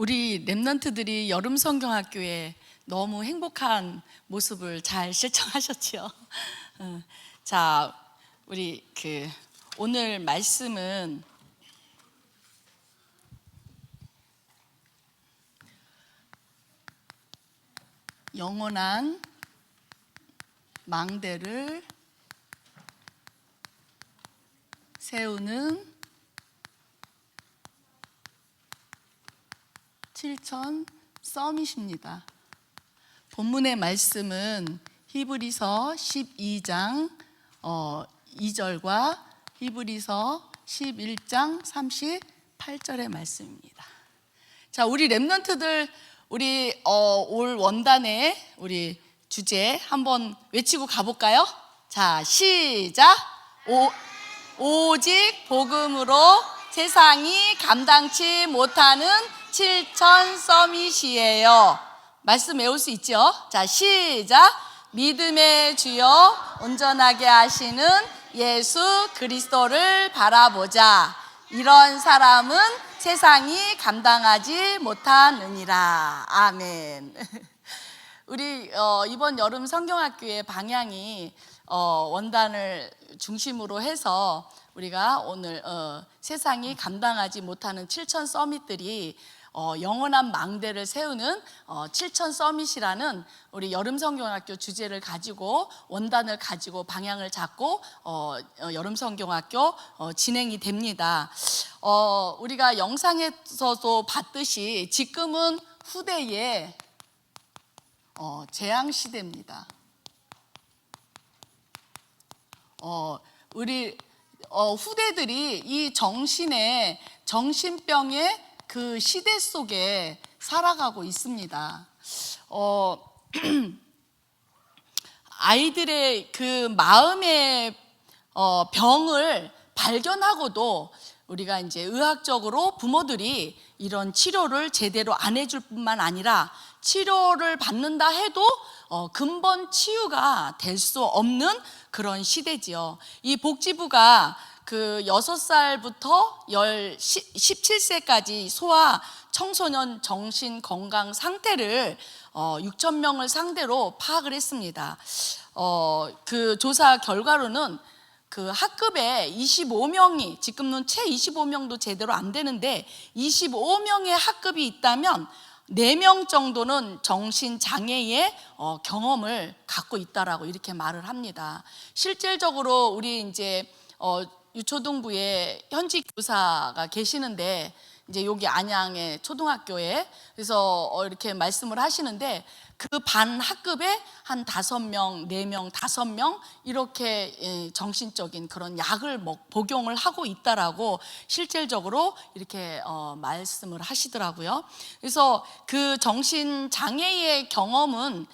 우리 랩런트들이 여름 성경학교에 너무 행복한 모습을 잘 실천하셨지요. 자, 우리 오늘 말씀은 영원한 망대를 세우는 7천 서밋입니다. 본문의 말씀은 히브리서 12장 2절과 히브리서 11장 38절의 말씀입니다. 자, 우리 랩런트들 우리 올 원단의 우리 주제 한번 외치고 가볼까요? 자, 시작. 오직 복음으로 세상이 감당치 못하는 7천 서밋이에요. 말씀 외울 수 있죠? 자, 시작. 믿음의 주여 온전하게 하시는 예수 그리스도를 바라보자. 이런 사람은 세상이 감당하지 못하느니라. 아멘. 우리 이번 여름 성경학교의 방향이 원단을 중심으로 해서 우리가 오늘 세상이 감당하지 못하는 7천 서밋들이 영원한 망대를 세우는 7천 서밋이라는 우리 여름 성경학교 주제를 가지고 원단을 가지고 방향을 잡고 여름 성경학교 진행이 됩니다. 우리가 영상에서도 봤듯이 지금은 후대의 재앙 시대입니다. 우리 후대들이 이 정신병의 그 시대 속에 살아가고 있습니다. 아이들의 그 마음의 병을 발견하고도 우리가 이제 의학적으로 부모들이 이런 치료를 제대로 안 해줄 뿐만 아니라 치료를 받는다 해도 근본 치유가 될 수 없는 그런 시대지요. 이 복지부가 그 6살부터 17세까지 소아 청소년 정신 건강 상태를 6천 명을 상대로 파악을 했습니다. 그 조사 결과로는 그 학급에 25명이 지금은 채 25명도 제대로 안 되는데 25명의 학급이 있다면 4명 정도는 정신장애의 경험을 갖고 있다라고 이렇게 말을 합니다. 실질적으로 우리 이제 유초등부에 현직 교사가 계시는데 이제 여기 안양의 초등학교에 그래서 이렇게 말씀을 하시는데 그 반 학급에 한 5명, 4명, 5명 이렇게 정신적인 그런 약을 복용을 하고 있다라고 실질적으로 이렇게 말씀을 하시더라고요. 그래서 그 정신장애의 경험은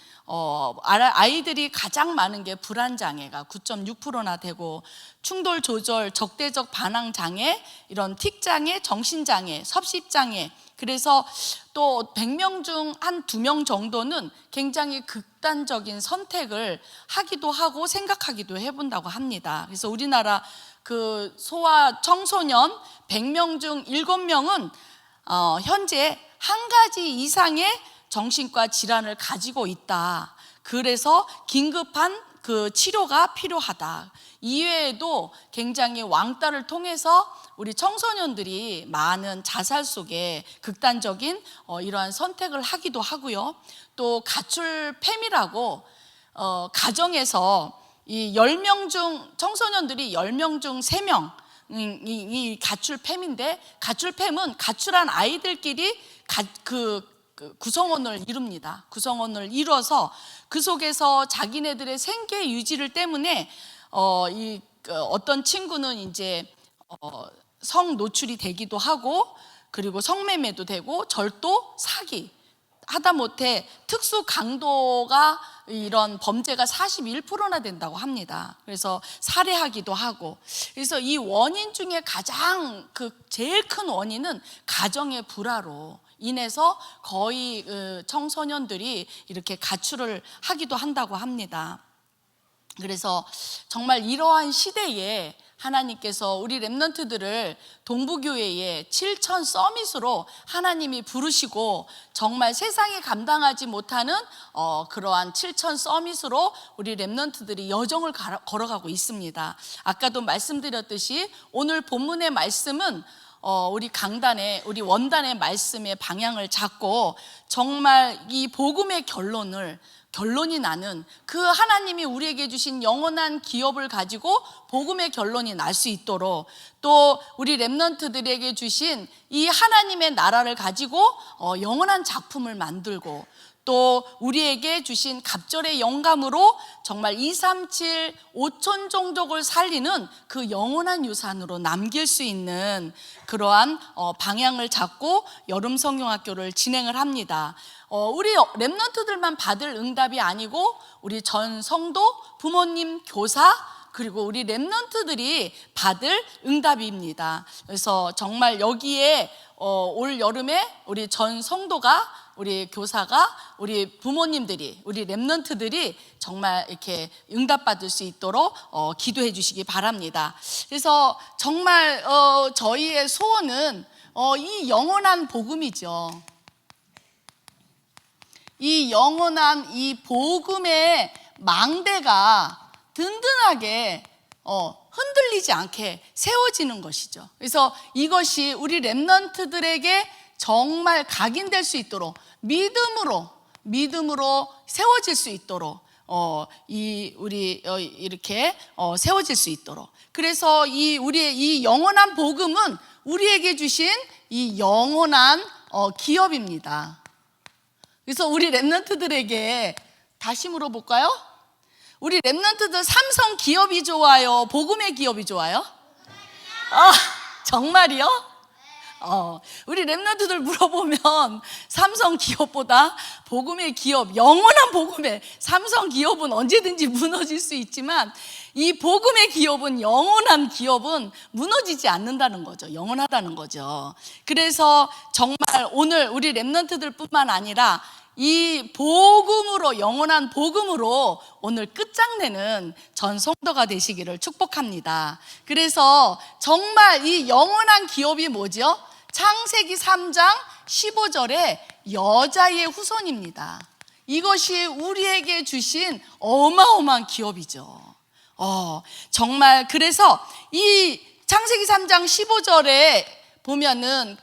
아이들이 가장 많은 게 불안장애가 9.6%나 되고 충돌 조절, 적대적 반항 장애, 이런 틱장애, 정신장애, 섭식장애. 그래서 또 100명 중 한 2명 정도는 굉장히 극단적인 선택을 하기도 하고 생각하기도 해본다고 합니다. 그래서 우리나라 그 소아 청소년 100명 중 7명은 현재 한 가지 이상의 정신과 질환을 가지고 있다. 그래서 긴급한 그 치료가 필요하다. 이외에도 굉장히 왕따를 통해서 우리 청소년들이 많은 자살 속에 극단적인 이러한 선택을 하기도 하고요. 또 가출팸이라고 가정에서 이 10명 중 청소년들이 10명 중 3명 이 가출팸인데 가출팸은 가출한 아이들끼리 구성원을 이룹니다. 구성원을 이뤄서 그 속에서 자기네들의 생계 유지를 때문에 어떤 친구는 이제 성 노출이 되기도 하고 그리고 성매매도 되고 절도, 사기 하다못해 특수 강도가 이런 범죄가 41%나 된다고 합니다. 그래서 살해하기도 하고 그래서 이 원인 중에 가장 제일 큰 원인은 가정의 불화로 인해서 거의 청소년들이 이렇게 가출을 하기도 한다고 합니다. 그래서 정말 이러한 시대에 하나님께서 우리 렘넌트들을 동부교회의 7천 서밋으로 하나님이 부르시고 정말 세상이 감당하지 못하는 그러한 7천 서밋으로 우리 렘넌트들이 여정을 걸어가고 있습니다. 아까도 말씀드렸듯이 오늘 본문의 말씀은 우리 강단의, 우리 원단의 말씀의 방향을 잡고 정말 이 복음의 결론이 나는 그 하나님이 우리에게 주신 영원한 기업을 가지고 복음의 결론이 날 수 있도록, 또 우리 렘넌트들에게 주신 이 하나님의 나라를 가지고 영원한 작품을 만들고, 또 우리에게 주신 갑절의 영감으로 정말 237 5천 종족을 살리는 그 영원한 유산으로 남길 수 있는 그러한 방향을 잡고 여름 성경학교를 진행을 합니다. 우리 렘넌트들만 받을 응답이 아니고 우리 전 성도, 부모님, 교사, 그리고 우리 렘넌트들이 받을 응답입니다. 그래서 정말 여기에 올 여름에 우리 전 성도가, 우리 교사가, 우리 부모님들이, 우리 렘넌트들이 정말 이렇게 응답받을 수 있도록 기도해 주시기 바랍니다. 그래서 정말 저희의 소원은 이 영원한 복음이죠. 이 영원한 이 복음의 망대가 든든하게 흔들리지 않게 세워지는 것이죠. 그래서 이것이 우리 렘넌트들에게 정말 각인될 수 있도록 믿음으로 세워질 수 있도록 우리 이렇게 세워질 수 있도록, 그래서 우리의 이 영원한 복음은 우리에게 주신 이 영원한 기업입니다. 그래서 우리 렘넌트들에게 다시 물어볼까요? 우리 렘넌트들 삼성 기업이 좋아요? 복음의 기업이 좋아요? 정말이요? 우리 렘넌트들 물어보면 삼성 기업보다 복음의 기업, 영원한 복음의 삼성 기업은 언제든지 무너질 수 있지만 이 복음의 기업은, 영원한 기업은 무너지지 않는다는 거죠. 영원하다는 거죠. 그래서 정말 오늘 우리 렘넌트들 뿐만 아니라 이 복음으로, 영원한 복음으로 오늘 끝장내는 전 성도가 되시기를 축복합니다. 그래서 정말 이 영원한 기업이 뭐죠? 창세기 3장 15절에 여자의 후손입니다. 이것이 우리에게 주신 어마어마한 기업이죠. 정말 그래서 이 창세기 3장 15절에 보면은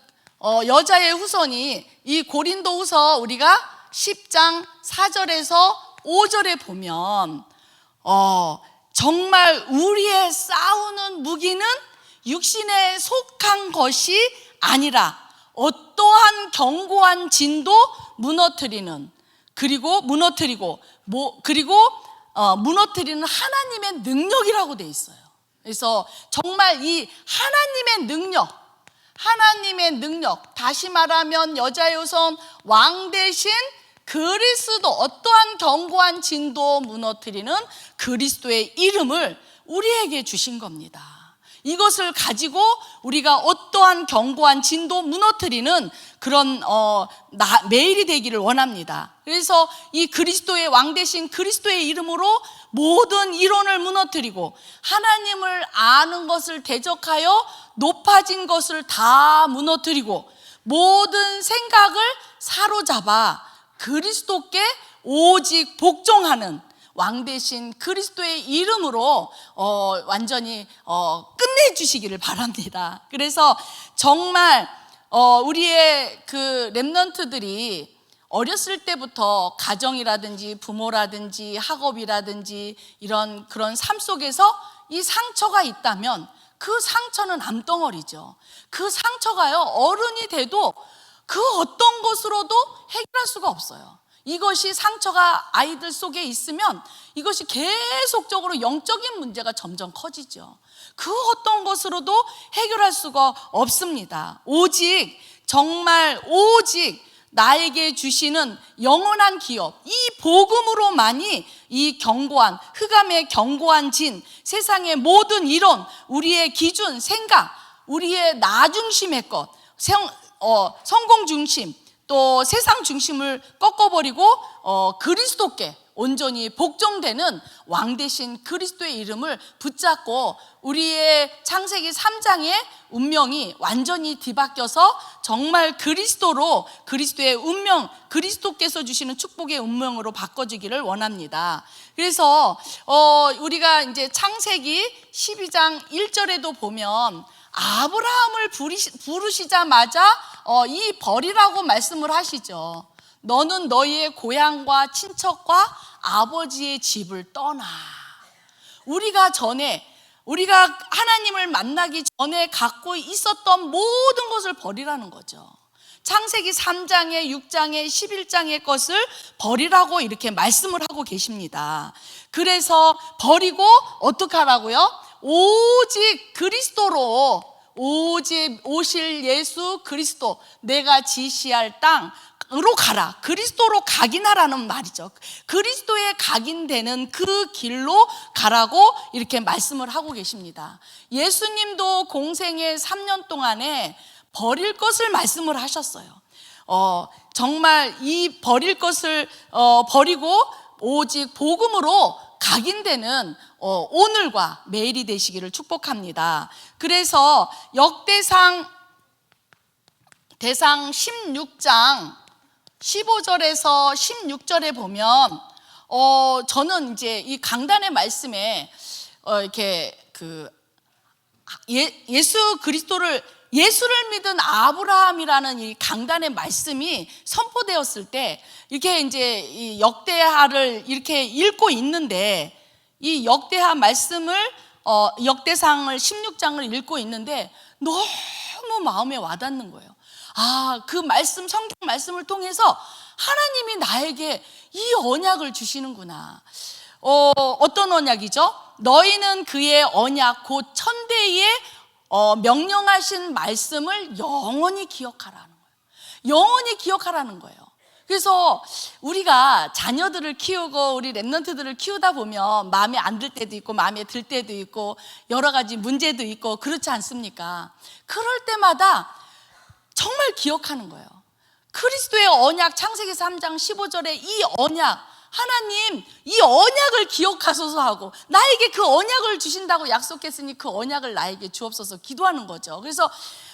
여자의 후손이, 이 고린도후서 우리가 10장 4절에서 5절에 보면 정말 우리의 싸우는 무기는 육신에 속한 것이 아니라 어떠한 견고한 진도 무너뜨리는, 그리고 무너뜨리는 하나님의 능력이라고 돼 있어요. 그래서 정말 이 하나님의 능력, 다시 말하면 여자의 후손 왕 대신 그리스도, 어떠한 견고한 진도 무너뜨리는 그리스도의 이름을 우리에게 주신 겁니다. 이것을 가지고 우리가 어떠한 견고한 진도 무너뜨리는 그런 매일이 되기를 원합니다. 그래서 이 그리스도의 왕 대신 그리스도의 이름으로 모든 이론을 무너뜨리고 하나님을 아는 것을 대적하여 높아진 것을 다 무너뜨리고 모든 생각을 사로잡아 그리스도께 오직 복종하는 왕 대신 그리스도의 이름으로 완전히 끝내주시기를 바랍니다. 그래서 정말 우리의 그 렘넌트들이 어렸을 때부터 가정이라든지 부모라든지 학업이라든지 그런 삶 속에서 이 상처가 있다면 그 상처는 암덩어리죠. 그 상처가요, 어른이 돼도 그 어떤 것으로도 해결할 수가 없어요. 이것이 상처가 아이들 속에 있으면 이것이 계속적으로 영적인 문제가 점점 커지죠. 그 어떤 것으로도 해결할 수가 없습니다. 오직 나에게 주시는 영원한 기업, 이 복음으로만이 이 견고한, 흑암의 견고한 진, 세상의 모든 이론, 우리의 기준, 생각, 우리의 나 중심의 것, 성공 중심, 또 세상 중심을 꺾어버리고 그리스도께 온전히 복종되는 왕 대신 그리스도의 이름을 붙잡고 우리의 창세기 3장의 운명이 완전히 뒤바뀌어서 정말 그리스도로, 그리스도의 운명, 그리스도께서 주시는 축복의 운명으로 바꿔지기를 원합니다. 그래서 우리가 이제 창세기 12장 1절에도 보면 아브라함을 부르시자마자 이 벌이라고 말씀을 하시죠. 너는 너희의 고향과 친척과 아버지의 집을 떠나. 우리가 하나님을 만나기 전에 갖고 있었던 모든 것을 버리라는 거죠. 창세기 3장에 6장에 11장의 것을 버리라고 이렇게 말씀을 하고 계십니다. 그래서 버리고 어떻게 하라고요? 오직 그리스도로, 오직 오실 예수 그리스도, 내가 지시할 땅으로 가라. 그리스도로 각인하라는 말이죠. 그리스도에 각인되는 그 길로 가라고 이렇게 말씀을 하고 계십니다. 예수님도 공생의 3년 동안에 버릴 것을 말씀을 하셨어요. 정말 이 버릴 것을 버리고 오직 복음으로 각인되는 오늘과 매일이 되시기를 축복합니다. 그래서 역대상 16장 15절에서 16절에 보면 저는 이제 이 강단의 말씀에 이렇게 예수 그리스도를, 예수를 믿은 아브라함이라는 이 강단의 말씀이 선포되었을 때 이렇게 이제 이 역대하를 이렇게 읽고 있는데, 이 역대하 말씀을 역대상을 16장을 읽고 있는데 너무 마음에 와닿는 거예요. 그 말씀, 성경 말씀을 통해서 하나님이 나에게 이 언약을 주시는구나. 어떤 언약이죠? 너희는 그의 언약 곧 천대의 명령하신 말씀을 영원히 기억하라는 거예요. 영원히 기억하라는 거예요. 그래서 우리가 자녀들을 키우고 우리 랩런트들을 키우다 보면 마음에 안 들 때도 있고 마음에 들 때도 있고 여러 가지 문제도 있고 그렇지 않습니까? 그럴 때마다 정말 기억하는 거예요. 그리스도의 언약, 창세기 3장 15절에 이 언약, 하나님 이 언약을 기억하소서 하고, 나에게 그 언약을 주신다고 약속했으니 그 언약을 나에게 주옵소서 기도하는 거죠. 그래서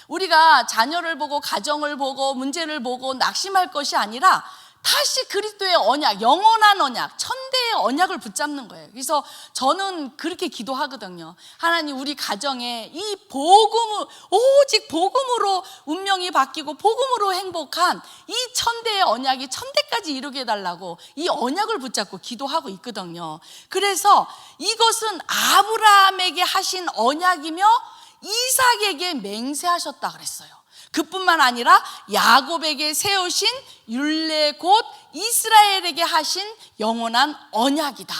우리가 자녀를 보고 가정을 보고 문제를 보고 낙심할 것이 아니라 다시 그리스도의 언약, 영원한 언약, 천대의 언약을 붙잡는 거예요. 그래서 저는 그렇게 기도하거든요. 하나님, 우리 가정에 이 복음을, 오직 복음으로 운명이 바뀌고 복음으로 행복한 이 천대의 언약이 천대까지 이루게 해달라고 이 언약을 붙잡고 기도하고 있거든요. 그래서 이것은 아브라함에게 하신 언약이며 이삭에게 맹세하셨다 그랬어요. 그뿐만 아니라 야곱에게 세우신 율례 곧 이스라엘에게 하신 영원한 언약이다.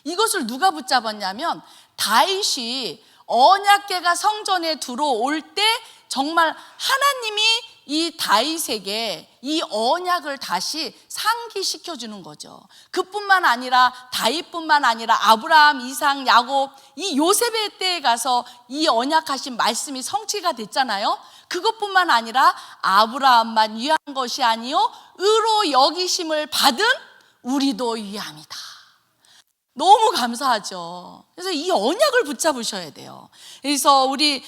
이것을 누가 붙잡았냐면 다윗이 언약궤가 성전에 들어올 때 정말 하나님이 이 다윗에게 이 언약을 다시 상기시켜 주는 거죠. 그뿐만 아니라 다윗뿐만 아니라 아브라함, 이삭, 야곱, 이 요셉의 때에 가서 이 언약하신 말씀이 성취가 됐잖아요. 그것뿐만 아니라 아브라함만 위한 것이 아니요 의로 여기심을 받은 우리도 위함이다. 너무 감사하죠. 그래서 이 언약을 붙잡으셔야 돼요. 그래서 우리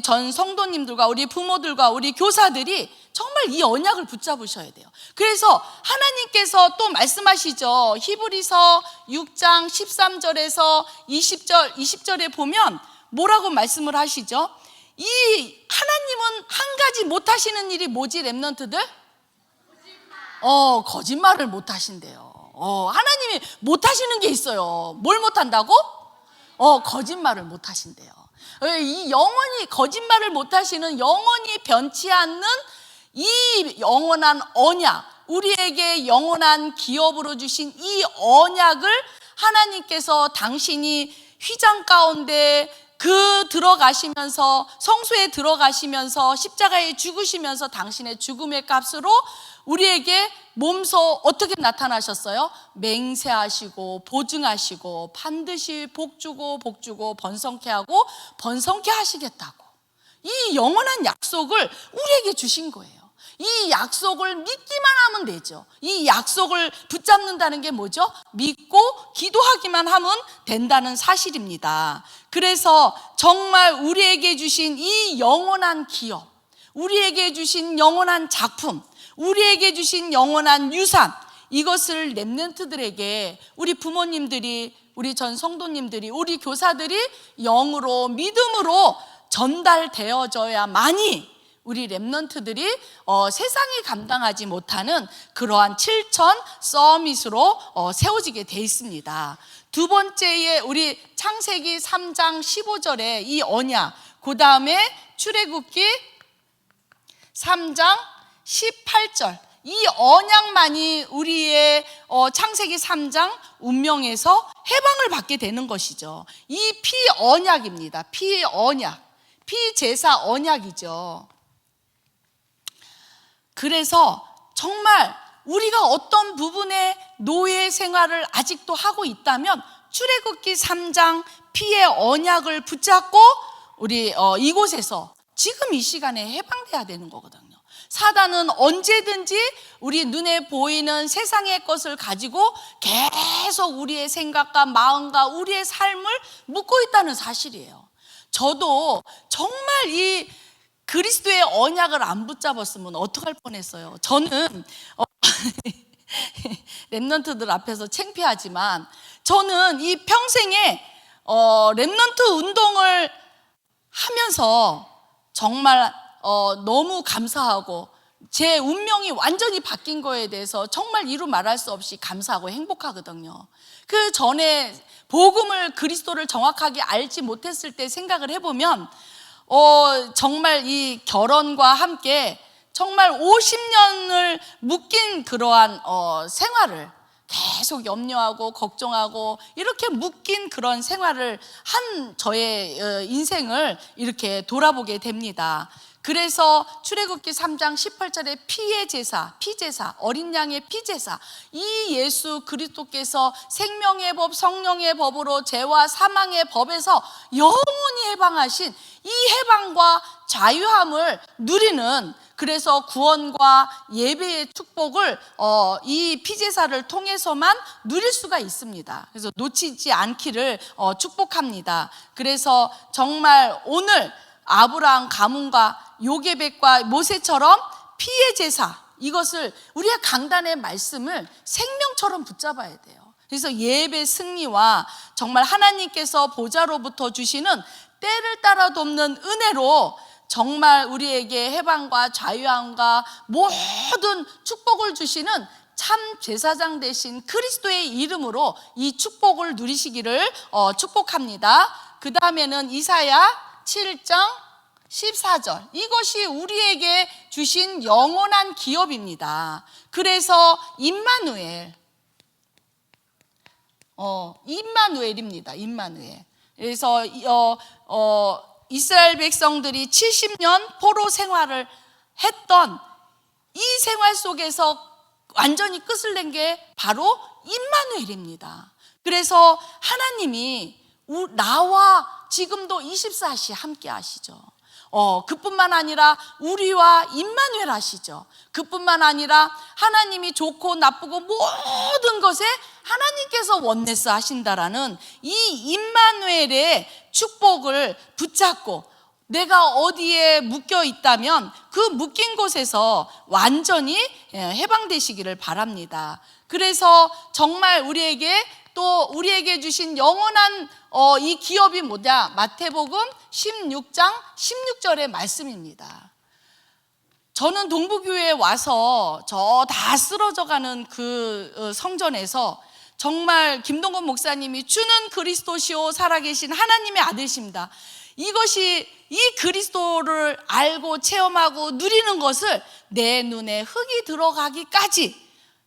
전 성도님들과 우리 부모들과 우리 교사들이 정말 이 언약을 붙잡으셔야 돼요. 그래서 하나님께서 또 말씀하시죠. 히브리서 6장 13절에서 20절에 보면 뭐라고 말씀을 하시죠? 이 하나님은 한 가지 못 하시는 일이 뭐지, 랩런트들? 거짓말을 못 하신대요. 하나님이 못 하시는 게 있어요. 뭘 못 한다고? 거짓말을 못 하신대요. 이 영원히 거짓말을 못 하시는, 영원히 변치 않는 이 영원한 언약, 우리에게 영원한 기업으로 주신 이 언약을 하나님께서 당신이 휘장 가운데 들어가시면서, 성소에 들어가시면서 십자가에 죽으시면서 당신의 죽음의 값으로 우리에게 몸소 어떻게 나타나셨어요? 맹세하시고 보증하시고 반드시 복주고 번성케 하고 번성케 하시겠다고 이 영원한 약속을 우리에게 주신 거예요. 이 약속을 믿기만 하면 되죠. 이 약속을 붙잡는다는 게 뭐죠? 믿고 기도하기만 하면 된다는 사실입니다. 그래서 정말 우리에게 주신 이 영원한 기업, 우리에게 주신 영원한 작품, 우리에게 주신 영원한 유산, 이것을 렘넌트들에게 우리 부모님들이, 우리 전 성도님들이, 우리 교사들이 영으로 믿음으로 전달되어져야만이 우리 렘넌트들이 세상이 감당하지 못하는 그러한 7천 서밋으로 세워지게 돼 있습니다. 두 번째에 우리 창세기 3장 15절에 이 언약, 그 다음에 출애굽기 3장 18절, 이 언약만이 우리의 창세기 3장 운명에서 해방을 받게 되는 것이죠. 이 피 언약입니다. 피 언약, 피 제사 언약이죠. 그래서 정말 우리가 어떤 부분에 노예 생활을 아직도 하고 있다면 출애굽기 3장 피의 언약을 붙잡고 우리 이곳에서 지금 이 시간에 해방돼야 되는 거거든요. 사단은 언제든지 우리 눈에 보이는 세상의 것을 가지고 계속 우리의 생각과 마음과 우리의 삶을 묶고 있다는 사실이에요. 저도 정말 이 그리스도의 언약을 안 붙잡았으면 어떡할 뻔했어요. 저는 렘넌트들 앞에서 창피하지만 저는 이 평생에 렘넌트 운동을 하면서 정말 너무 감사하고 제 운명이 완전히 바뀐 거에 대해서 정말 이루 말할 수 없이 감사하고 행복하거든요. 그 전에 복음을, 그리스도를 정확하게 알지 못했을 때 생각을 해보면 정말 이 결혼과 함께 정말 50년을 묶인 그러한 생활을 계속 염려하고 걱정하고 이렇게 묶인 그런 생활을 한 저의 인생을 이렇게 돌아보게 됩니다. 그래서 출애굽기 3장 18절에 피의 제사, 피제사, 어린 양의 피제사, 이 예수 그리스도께서 생명의 법, 성령의 법으로 죄와 사망의 법에서 영원히 해방하신 이 해방과 자유함을 누리는, 그래서 구원과 예배의 축복을 이 피제사를 통해서만 누릴 수가 있습니다. 그래서 놓치지 않기를 축복합니다. 그래서 정말 오늘 아브라함 가문과 요게벳과 모세처럼 피의 제사, 이것을 우리가 강단의 말씀을 생명처럼 붙잡아야 돼요. 그래서 예배 승리와 정말 하나님께서 보좌로부터 주시는 때를 따라 돕는 은혜로 정말 우리에게 해방과 자유함과 모든 축복을 주시는 참 제사장 되신 그리스도의 이름으로 이 축복을 누리시기를 축복합니다. 그 다음에는 이사야 7장 14절, 이것이 우리에게 주신 영원한 기업입니다. 그래서 임마누엘, 임마누엘입니다. 임마누엘. 그래서 이스라엘 백성들이 70년 포로 생활을 했던 이 생활 속에서 완전히 끝을 낸 게 바로 임마누엘입니다. 그래서 하나님이 나와 지금도 24시 함께 하시죠. 그뿐만 아니라 우리와 임마누엘 하시죠. 그뿐만 아니라 하나님이 좋고 나쁘고 모든 것에 하나님께서 원네스 하신다라는 이 임마누엘의 축복을 붙잡고 내가 어디에 묶여 있다면 그 묶인 곳에서 완전히 해방되시기를 바랍니다. 그래서 정말 우리에게 주신 영원한 이 기업이 뭐냐? 마태복음 16장 16절의 말씀입니다. 저는 동부교회에 와서 저 다 쓰러져가는 그 성전에서 정말 김동건 목사님이 주는 그리스도시오 살아계신 하나님의 아들이십니다. 이것이 이 그리스도를 알고 체험하고 누리는 것을 내 눈에 흙이 들어가기까지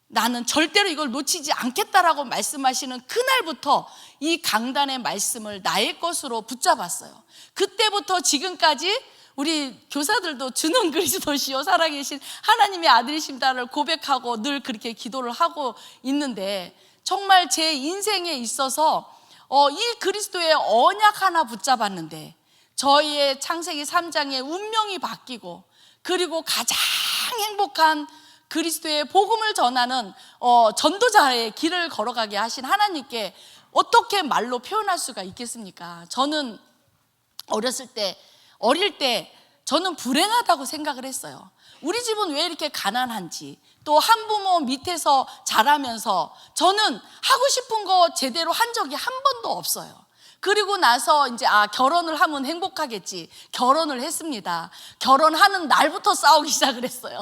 나는 절대로 이걸 놓치지 않겠다라고 말씀하시는 그날부터 이 강단의 말씀을 나의 것으로 붙잡았어요. 그때부터 지금까지 우리 교사들도 주는 그리스도시요 살아계신 하나님의 아들이십니다를 고백하고 늘 그렇게 기도를 하고 있는데, 정말 제 인생에 있어서 이 그리스도의 언약 하나 붙잡았는데 저희의 창세기 3장의 운명이 바뀌고, 그리고 가장 행복한 그리스도의 복음을 전하는 전도자의 길을 걸어가게 하신 하나님께 어떻게 말로 표현할 수가 있겠습니까? 저는 어릴 때 저는 불행하다고 생각을 했어요. 우리 집은 왜 이렇게 가난한지, 또 한부모 밑에서 자라면서 저는 하고 싶은 거 제대로 한 적이 한 번도 없어요. 그리고 나서 이제 결혼을 하면 행복하겠지. 결혼을 했습니다. 결혼하는 날부터 싸우기 시작을 했어요.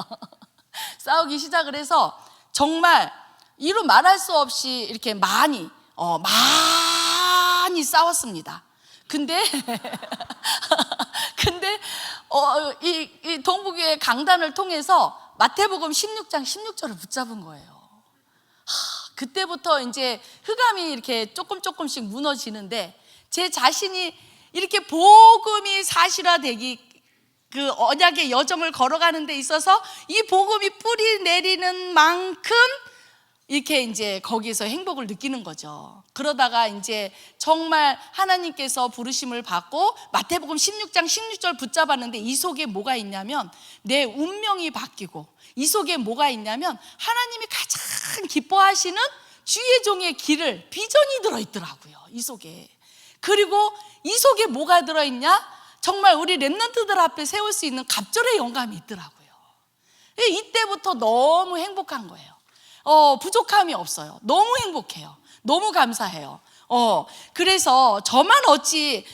싸우기 시작을 해서 정말 이루 말할 수 없이 이렇게 많이 싸웠습니다. 근데 이 동부교회 강단을 통해서 마태복음 16장 16절을 붙잡은 거예요. 그때부터 이제 흑암이 이렇게 조금씩 무너지는데, 제 자신이 이렇게 복음이 사실화되기, 그 언약의 여정을 걸어가는 데 있어서 이 복음이 뿌리 내리는 만큼 이렇게 이제 거기서 행복을 느끼는 거죠. 그러다가 이제 정말 하나님께서 부르심을 받고 마태복음 16장 16절 붙잡았는데, 이 속에 뭐가 있냐면 내 운명이 바뀌고, 이 속에 뭐가 있냐면 하나님이 가장 기뻐하시는 주의 종의 길을, 비전이 들어있더라고요, 이 속에. 그리고 이 속에 뭐가 들어있냐? 정말 우리 렘넌트들 앞에 세울 수 있는 갑절의 영감이 있더라고요. 이때부터 너무 행복한 거예요. 부족함이 없어요. 너무 행복해요. 너무 감사해요. 그래서 저만 어찌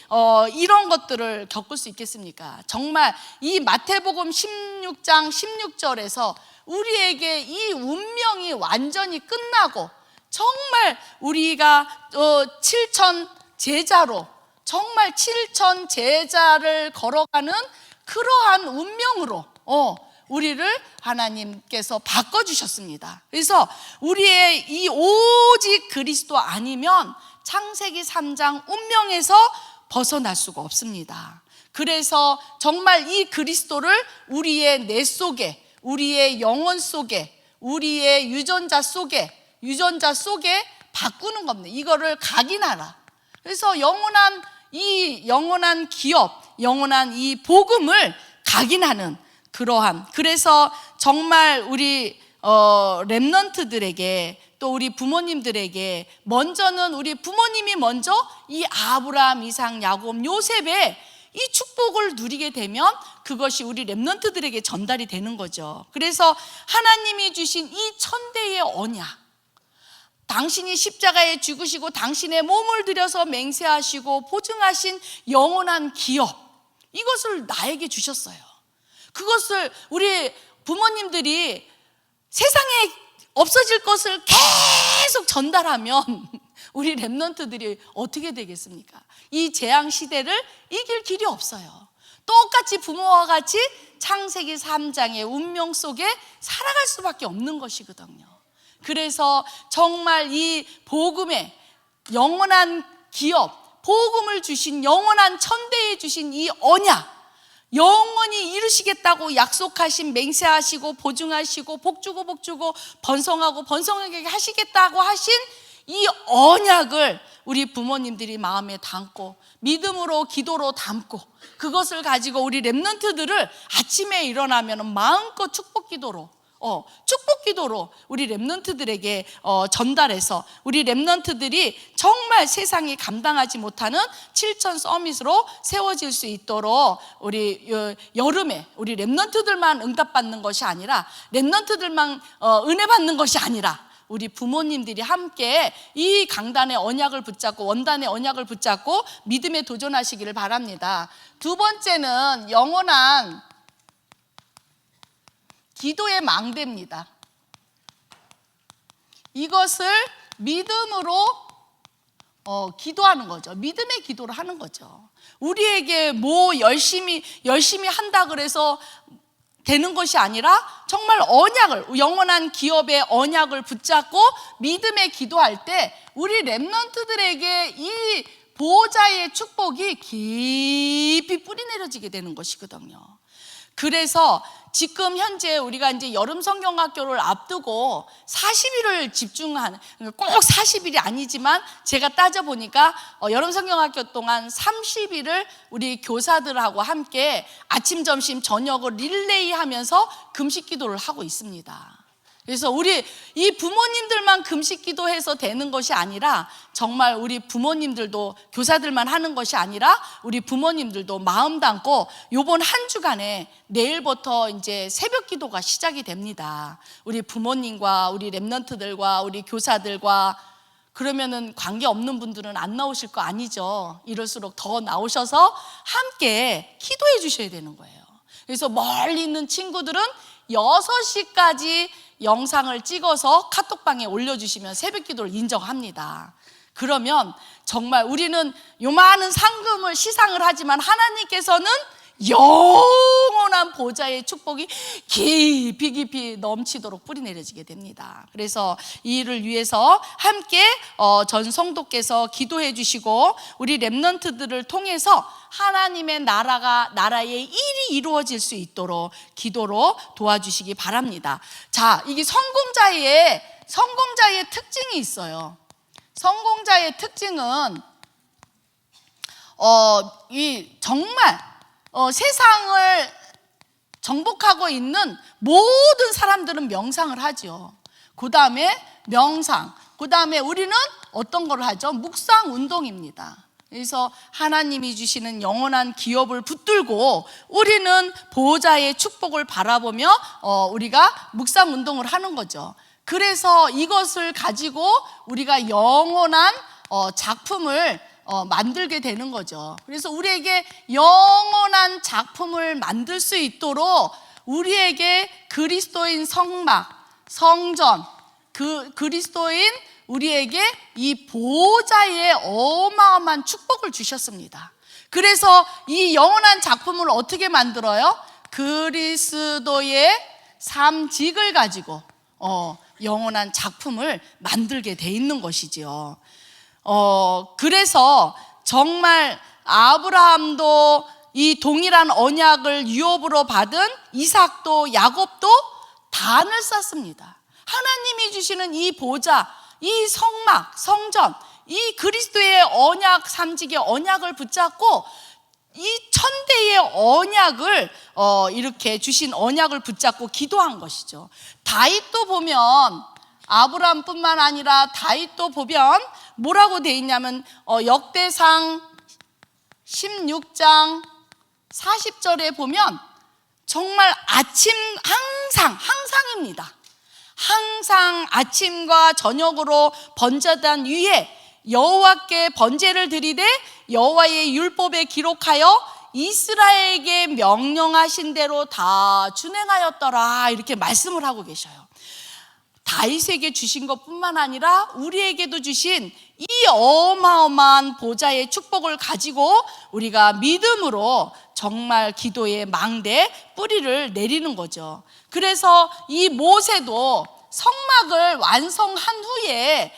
이런 것들을 겪을 수 있겠습니까? 정말 이 마태복음 16장 16절에서 우리에게 이 운명이 완전히 끝나고, 정말 우리가 7천 제자로, 정말 7천 제자를 걸어가는 그러한 운명으로 우리를 하나님께서 바꿔주셨습니다. 그래서 우리의 이 오직 그리스도 아니면 창세기 3장 운명에서 벗어날 수가 없습니다. 그래서 정말 이 그리스도를 우리의 뇌 속에, 우리의 영혼 속에, 우리의 유전자 속에 바꾸는 겁니다. 이거를 각인하라. 그래서 영원한 기업, 영원한 이 복음을 각인하는 그러한, 그래서 정말 우리 렘넌트들에게, 또 우리 부모님들에게, 먼저는 우리 부모님이 먼저 이 아브라함, 이삭, 야곱, 요셉의 이 축복을 누리게 되면 그것이 우리 렘넌트들에게 전달이 되는 거죠. 그래서 하나님이 주신 이 천대의 언약, 당신이 십자가에 죽으시고 당신의 몸을 들여서 맹세하시고 보증하신 영원한 기업, 이것을 나에게 주셨어요. 그것을 우리 부모님들이 세상에 없어질 것을 계속 전달하면 우리 렘넌트들이 어떻게 되겠습니까? 이 재앙 시대를 이길 길이 없어요. 똑같이 부모와 같이 창세기 3장의 운명 속에 살아갈 수밖에 없는 것이거든요. 그래서 정말 이 복음의 영원한 기업, 복음을 주신, 영원한 천대에 주신 이 언약, 영원히 이루시겠다고 약속하신, 맹세하시고 보증하시고 복주고 번성하고 번성하게 하시겠다고 하신 이 언약을 우리 부모님들이 마음에 담고, 믿음으로, 기도로 담고, 그것을 가지고 우리 렘넌트들을 아침에 일어나면 마음껏 축복 기도로 우리 렘넌트들에게 전달해서 우리 렘넌트들이 정말 세상이 감당하지 못하는 7천 서밋으로 세워질 수 있도록, 우리 여름에 우리 렘넌트들만 응답받는 것이 아니라, 렘넌트들만 은혜 받는 것이 아니라, 우리 부모님들이 함께 이 강단의 언약을 붙잡고, 원단의 언약을 붙잡고 믿음에 도전하시기를 바랍니다. 두 번째는 영원한 기도의 망대입니다. 이것을 믿음으로 기도하는 거죠. 믿음의 기도를 하는 거죠. 우리에게 뭐 열심히 한다 그래서 되는 것이 아니라, 정말 언약을, 영원한 기업의 언약을 붙잡고 믿음의 기도할 때 우리 렘넌트들에게 이 보호자의 축복이 깊이 뿌리 내려지게 되는 것이거든요. 그래서 지금 현재 우리가 이제 여름 성경학교를 앞두고 40일을 집중하는, 꼭 40일이 아니지만 제가 따져보니까 여름 성경학교 동안 30일을 우리 교사들하고 함께 아침, 점심, 저녁을 릴레이 하면서 금식 기도를 하고 있습니다. 그래서 우리 이 부모님들만 금식 기도해서 되는 것이 아니라 정말 우리 부모님들도, 교사들만 하는 것이 아니라 우리 부모님들도 마음 담고 요번 한 주간에 내일부터 이제 새벽 기도가 시작이 됩니다. 우리 부모님과 우리 랩런트들과 우리 교사들과, 그러면은 관계 없는 분들은 안 나오실 거 아니죠. 이럴수록 더 나오셔서 함께 기도해 주셔야 되는 거예요. 그래서 멀리 있는 친구들은 6시까지 영상을 찍어서 카톡방에 올려주시면 새벽 기도를 인정합니다. 그러면 정말 우리는 요만한 상금을 시상을 하지만 하나님께서는 영원한 보좌의 축복이 깊이 깊이 넘치도록 뿌리 내려지게 됩니다. 그래서 이 일을 위해서 함께 전 성도께서 기도해 주시고 우리 랩런트들을 통해서 하나님의 나라의 일이 이루어질 수 있도록 기도로 도와주시기 바랍니다. 자, 이게 성공자의 특징이 있어요. 성공자의 특징은 정말 세상을 정복하고 있는 모든 사람들은 명상을 하죠. 그 다음에 명상, 그 다음에 우리는 어떤 걸 하죠? 묵상 운동입니다. 그래서 하나님이 주시는 영원한 기업을 붙들고 우리는 보호자의 축복을 바라보며 우리가 묵상 운동을 하는 거죠. 그래서 이것을 가지고 우리가 영원한 작품을 만들게 되는 거죠. 그래서 우리에게 영원한 작품을 만들 수 있도록 우리에게 그리스도인 성막, 성전, 그리스도인 우리에게 이 보호자의 어마어마한 축복을 주셨습니다. 그래서 이 영원한 작품을 어떻게 만들어요? 그리스도의 삼직을 가지고 영원한 작품을 만들게 돼 있는 것이지요. 그래서 정말 아브라함도 이 동일한 언약을 유업으로 받은 이삭도 야곱도 단을 쌓습니다. 하나님이 주시는 이 보좌, 이 성막, 성전, 이 그리스도의 언약, 삼직의 언약을 붙잡고 이 천대의 언약을 이렇게 주신 언약을 붙잡고 기도한 것이죠. 다윗도 보면, 아브라함뿐만 아니라 다윗도 보면 뭐라고 돼 있냐면 역대상 16장 40절에 보면 정말 항상입니다. 항상 아침과 저녁으로 번제단 위에 여호와께 번제를 드리되 여호와의 율법에 기록하여 이스라엘에게 명령하신 대로 다 준행하였더라, 이렇게 말씀을 하고 계셔요. 다윗에게 주신 것뿐만 아니라 우리에게도 주신 이 어마어마한 보좌의 축복을 가지고 우리가 믿음으로 정말 기도의 망대 뿌리를 내리는 거죠. 그래서 이 모세도 성막을 완성한 후에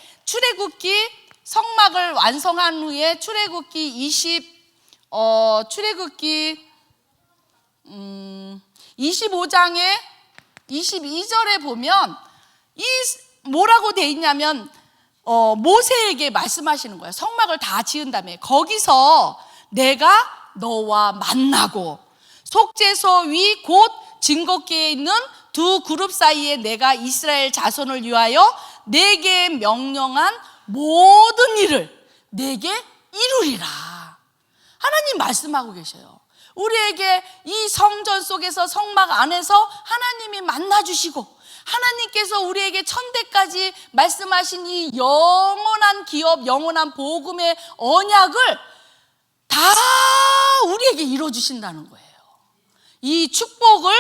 성막을 완성한 후에 출애굽기 25장에 22절에 보면 뭐라고 돼 있냐면 모세에게 말씀하시는 거예요. 성막을 다 지은 다음에 거기서 내가 너와 만나고 속죄소 위 곧 증거기에 있는 두 그룹 사이에 내가 이스라엘 자손을 위하여 내게 명령한 모든 일을 내게 이루리라. 하나님 말씀하고 계셔요. 우리에게 이 성전 속에서, 성막 안에서 하나님이 만나주시고 하나님께서 우리에게 천대까지 말씀하신 이 영원한 기업, 영원한 복음의 언약을 다 우리에게 이루어주신다는 거예요. 이 축복을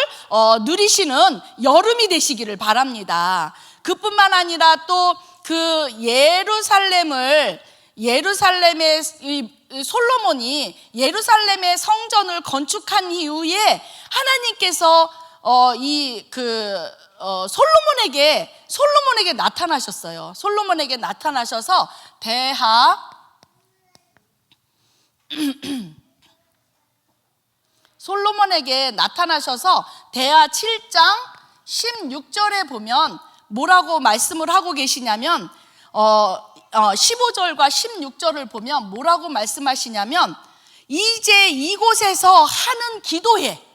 누리시는 여름이 되시기를 바랍니다. 그뿐만 아니라 또 그 예루살렘의 솔로몬이 예루살렘의 성전을 건축한 이후에 하나님께서 솔로몬에게 나타나셨어요. 솔로몬에게 나타나셔서 솔로몬에게 나타나셔서 대하 7장 16절에 보면 뭐라고 말씀을 하고 계시냐면 15절과 16절을 보면 뭐라고 말씀하시냐면 이제 이곳에서 하는 기도에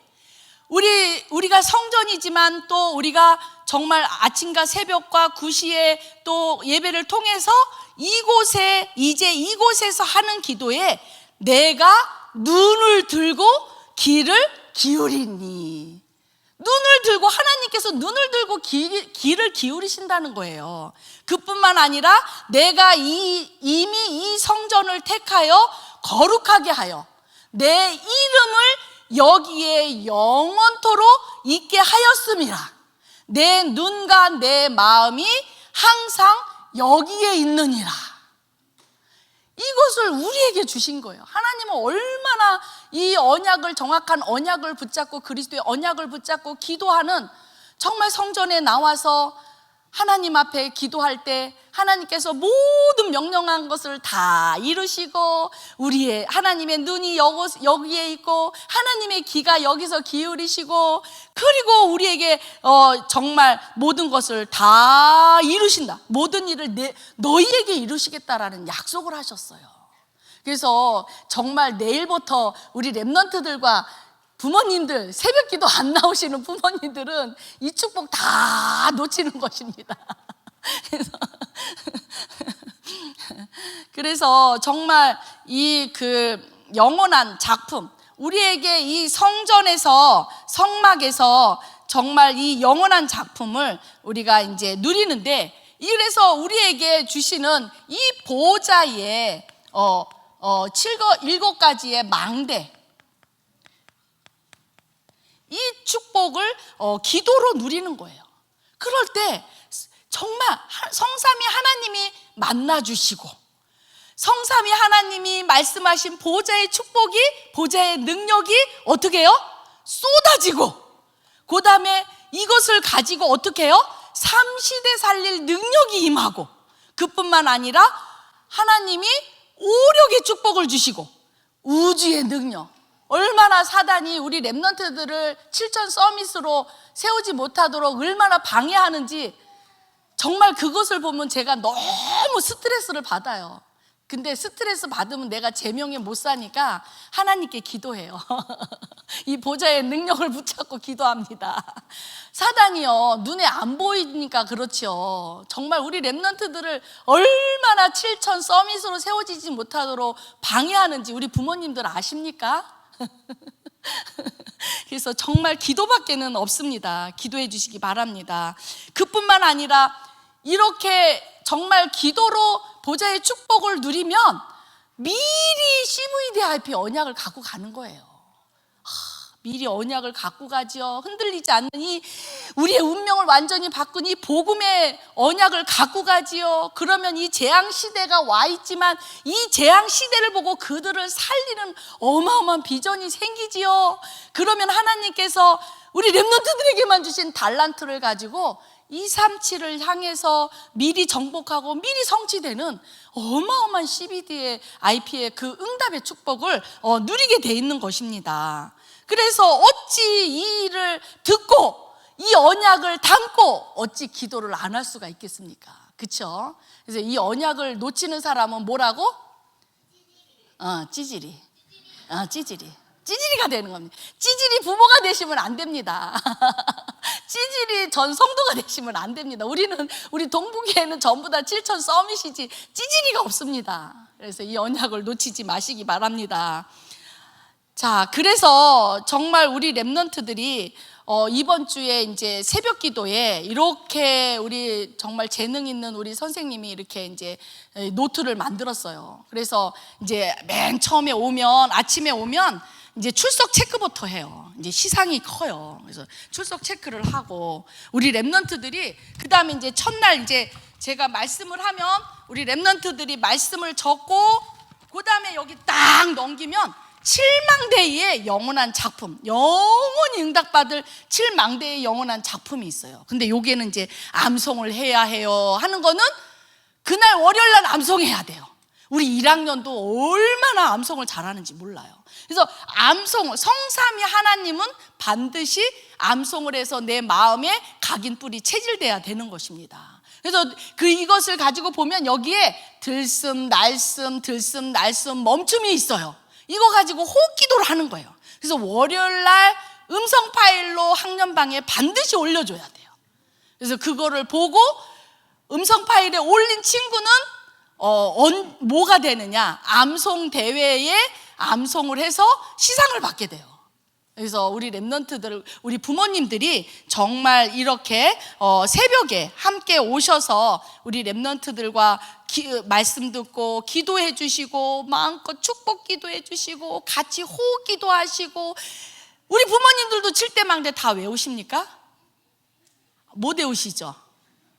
우리가 성전이지만 또 우리가 정말 아침과 새벽과 구시에 또 예배를 통해서 이제 이곳에서 하는 기도에 내가 눈을 들고 귀를 기울이니, 눈을 들고 하나님께서 눈을 들고 귀를 기울이신다는 거예요. 그뿐만 아니라 내가 이미 이 성전을 택하여 거룩하게 하여 내 이름을 여기에 영원토록 있게 하였음이라. 내 눈과 내 마음이 항상 여기에 있느니라. 이것을 우리에게 주신 거예요. 하나님은 얼마나 이 언약을, 정확한 언약을 붙잡고 그리스도의 언약을 붙잡고 기도하는, 정말 성전에 나와서 하나님 앞에 기도할 때 하나님께서 모든 명령한 것을 다 이루시고 우리의 하나님의 눈이 여기에 있고 하나님의 귀가 여기서 기울이시고, 그리고 우리에게 정말 모든 것을 다 이루신다, 모든 일을 너희에게 이루시겠다라는 약속을 하셨어요. 그래서 정말 내일부터 우리 랩런트들과 부모님들, 새벽기도 안 나오시는 부모님들은 이 축복 다 놓치는 것입니다. 그래서 정말 이 영원한 작품, 우리에게 이 성전에서, 성막에서 정말 이 영원한 작품을 우리가 이제 누리는데, 이래서 우리에게 주시는 이 보좌에 7가지의 망대, 이 축복을 기도로 누리는 거예요. 그럴 때 정말 성삼위 하나님이 만나주시고, 성삼위 하나님이 말씀하신 보좌의 축복이, 보좌의 능력이 어떻게 해요? 쏟아지고, 그 다음에 이것을 가지고 어떻게 해요? 3시대 살릴 능력이 임하고, 그뿐만 아니라 하나님이 오력의 축복을 주시고 우주의 능력, 얼마나 사단이 우리 랩런트들을 7천 서밋으로 세우지 못하도록 얼마나 방해하는지, 정말 그것을 보면 제가 너무 스트레스를 받아요. 근데 스트레스 받으면 내가 제명에 못 사니까 하나님께 기도해요. 이 보좌의 능력을 붙잡고 기도합니다. 사단이요, 눈에 안 보이니까 그렇죠. 정말 우리 랩런트들을 얼마나 7천 서밋으로 세워지지 못하도록 방해하는지 우리 부모님들 아십니까? 그래서 정말 기도밖에는 없습니다. 기도해 주시기 바랍니다. 그뿐만 아니라 이렇게 정말 기도로 보좌의 축복을 누리면 미리 CVDIP 언약을 갖고 가는 거예요. 미리 언약을 갖고 가지요. 흔들리지 않는 이 우리의 운명을 완전히 바꾼 이 복음의 언약을 갖고 가지요. 그러면 이 재앙 시대가 와 있지만 이 재앙 시대를 보고 그들을 살리는 어마어마한 비전이 생기지요. 그러면 하나님께서 우리 랩런트들에게만 주신 달란트를 가지고 237을 향해서 미리 정복하고 미리 성취되는 어마어마한 CVD의 IP의 그 응답의 축복을 누리게 돼 있는 것입니다. 그래서 어찌 이 일을 듣고 이 언약을 담고 어찌 기도를 안 할 수가 있겠습니까? 그렇죠? 그래서 이 언약을 놓치는 사람은 뭐라고? 찌질이가 되는 겁니다. 찌질이 부모가 되시면 안 됩니다. 찌질이 전 성도가 되시면 안 됩니다. 우리 동북에는 전부 다 7천 서밋이지 찌질이가 없습니다. 그래서 이 언약을 놓치지 마시기 바랍니다. 자, 그래서 정말 우리 랩런트들이 이번 주에 이제 새벽 기도에 이렇게 우리 정말 재능 있는 우리 선생님이 이렇게 이제 노트를 만들었어요. 그래서 이제 맨 처음에 아침에 오면 이제 출석 체크부터 해요. 이제 시상이 커요. 그래서 출석 체크를 하고 우리 랩런트들이 그 다음에 이제 첫날 이제 제가 말씀을 하면 우리 랩런트들이 말씀을 적고 그 다음에 여기 딱 넘기면 7망대의 영원한 작품, 영원히 응답받을 7망대의 영원한 작품이 있어요. 근데 여기에는 이제 암송을 해야 해요 하는 거는 그날 월요일 날 암송해야 돼요. 우리 1학년도 얼마나 암송을 잘하는지 몰라요. 그래서 암송을, 성삼위 하나님은 반드시 암송을 해서 내 마음에 각인뿔이 체질돼야 되는 것입니다. 그래서 이것을 가지고 보면 여기에 들숨 날숨 들숨 날숨 멈춤이 있어요. 이거 가지고 호흡기도를 하는 거예요. 그래서 월요일날 음성 파일로 학년방에 반드시 올려줘야 돼요. 그래서 그거를 보고 음성 파일에 올린 친구는 뭐가 되느냐, 암송 대회에 암송을 해서 시상을 받게 돼요. 그래서 우리 랩런트들, 우리 부모님들이 정말 이렇게 새벽에 함께 오셔서 우리 랩런트들과 말씀 듣고 기도해 주시고 마음껏 축복 기도해 주시고 같이 호흡 기도하시고. 우리 부모님들도 칠대망대 다 외우십니까? 못 외우시죠?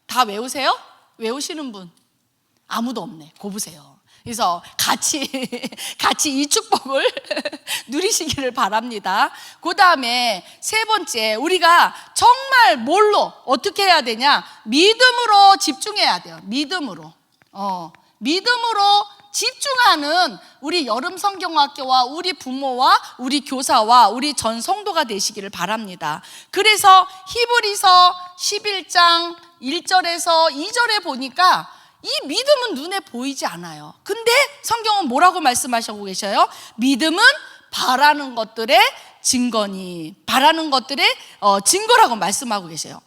다 외우세요? 외우시는 분 아무도 없네. 고보세요. 그래서 같이 이 축복을 누리시기를 바랍니다. 그 다음에 세 번째, 우리가 정말 뭘로 어떻게 해야 되냐? 믿음으로 집중해야 돼요. 믿음으로 집중하는 우리 여름 성경학교와 우리 부모와 우리 교사와 우리 전 성도가 되시기를 바랍니다. 그래서 히브리서 11장 1절에서 2절에 보니까 이 믿음은 눈에 보이지 않아요. 근데 성경은 뭐라고 말씀하시고 계셔요? 믿음은 바라는 것들의 증거니, 바라는 것들의 증거라고 말씀하고 계세요.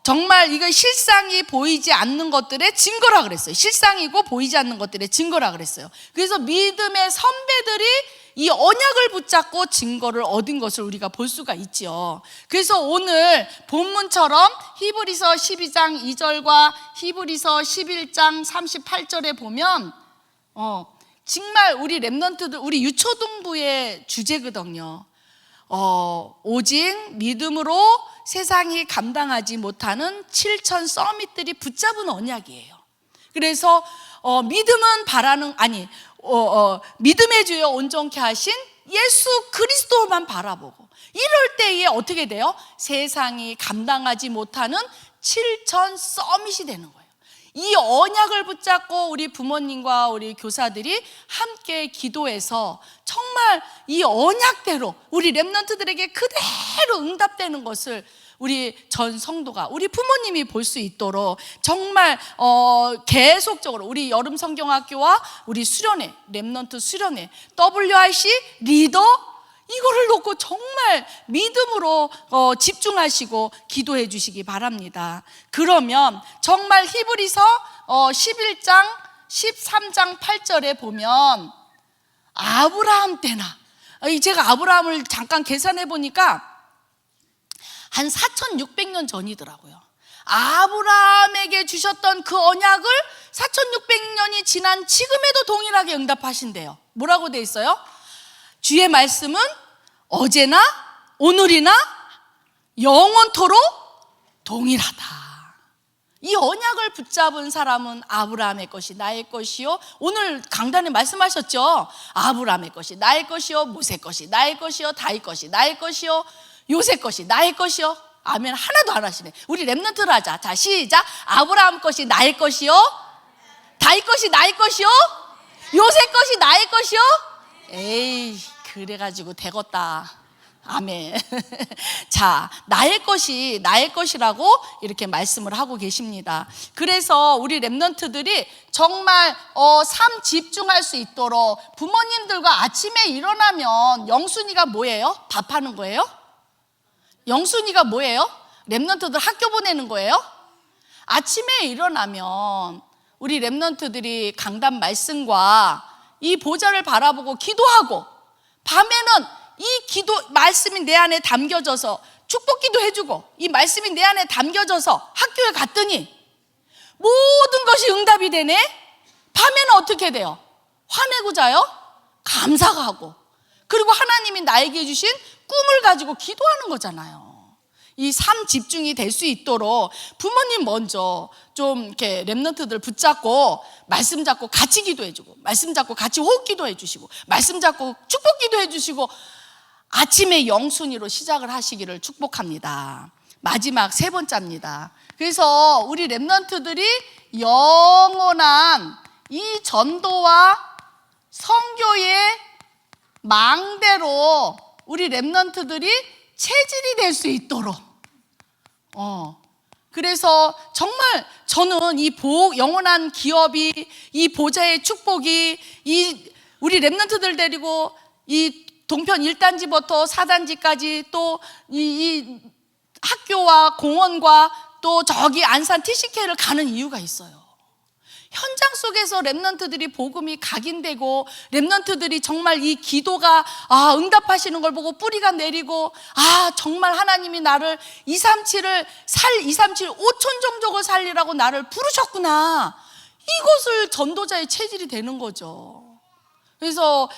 정말 이거 실상이 보이지 않는 것들의 증거라 그랬어요. 실상이고 보이지 않는 것들의 증거라 그랬어요. 그래서 믿음의 선배들이 이 언약을 붙잡고 증거를 얻은 것을 우리가 볼 수가 있죠. 그래서 오늘 본문처럼 히브리서 12장 2절과 히브리서 11장 38절에 보면 정말 우리 랩런트들, 우리 유초등부의 주제거든요. 오직 믿음으로 세상이 감당하지 못하는 7천 서밋들이 붙잡은 언약이에요. 그래서 믿음은 믿음의 주여 온전케 하신 예수 그리스도만 바라보고 이럴 때에 어떻게 돼요? 세상이 감당하지 못하는 7천 서밋이 되는 거예요. 이 언약을 붙잡고 우리 부모님과 우리 교사들이 함께 기도해서 정말 이 언약대로 우리 랩런트들에게 그대로 응답되는 것을 우리 전 성도가, 우리 부모님이 볼 수 있도록 정말 계속적으로 우리 여름 성경학교와 우리 수련회, 랩런트 수련회, WRC 리더 이거를 놓고 정말 믿음으로 집중하시고 기도해 주시기 바랍니다. 그러면 정말 히브리서 11장 13장 8절에 보면 아브라함 때나, 제가 아브라함을 잠깐 계산해 보니까 한 4,600년 전이더라고요. 아브라함에게 주셨던 그 언약을 4,600년이 지난 지금에도 동일하게 응답하신대요. 뭐라고 돼 있어요? 주의 말씀은 어제나 오늘이나 영원토록 동일하다. 이 언약을 붙잡은 사람은 아브라함의 것이 나의 것이요, 오늘 강단에 말씀하셨죠. 아브라함의 것이 나의 것이요, 모세 것이 나의 것이요, 다윗 것이 나의 것이요, 요셉 것이 나의 것이요. 아멘. 하나도 안 하시네. 우리 랩런트를 하자. 자, 시작. 아브라함 것이 나의 것이요, 다윗 것이 나의 것이요, 요셉 것이 나의 것이요. 에이, 그래가지고 되겠다. 아멘. 자, 나의 것이 나의 것이라고 이렇게 말씀을 하고 계십니다. 그래서 우리 랩런트들이 정말 삶 집중할 수 있도록 부모님들과 아침에 일어나면 영순이가 뭐예요? 밥하는 거예요? 영순이가 뭐예요? 랩런트들 학교 보내는 거예요? 아침에 일어나면 우리 랩런트들이 강단 말씀과 이 보좌를 바라보고 기도하고, 밤에는 이 기도 말씀이 내 안에 담겨져서 축복기도 해주고, 이 말씀이 내 안에 담겨져서 학교에 갔더니 모든 것이 응답이 되네. 밤에는 어떻게 돼요? 화내고 자요? 감사가 하고, 그리고 하나님이 나에게 주신 꿈을 가지고 기도하는 거잖아요. 이 삶 집중이 될 수 있도록 부모님 먼저 좀 이렇게 랩런트들 붙잡고 말씀 잡고 같이 기도해주고, 말씀 잡고 같이 호흡 기도해 주시고, 말씀 잡고 축복 기도해 주시고, 아침에 영순위로 시작을 하시기를 축복합니다. 마지막 세 번째입니다. 그래서 우리 랩런트들이 영원한 이 전도와 선교의 망대로 우리 렘넌트들이 체질이 될 수 있도록 그래서 정말 저는 이 영원한 기업이, 이 보좌의 축복이, 이 우리 렘넌트들 데리고 이 동편 1단지부터 4단지까지 또 이 학교와 공원과 또 저기 안산 TCK를 가는 이유가 있어요. 현장 속에서 렘넌트들이 복음이 각인되고, 렘넌트들이 정말 이 기도가 응답하시는 걸 보고 뿌리가 내리고, 정말 하나님이 나를 237 5천 종족을 살리라고 나를 부르셨구나, 이것을 전도자의 체질이 되는 거죠. 그래서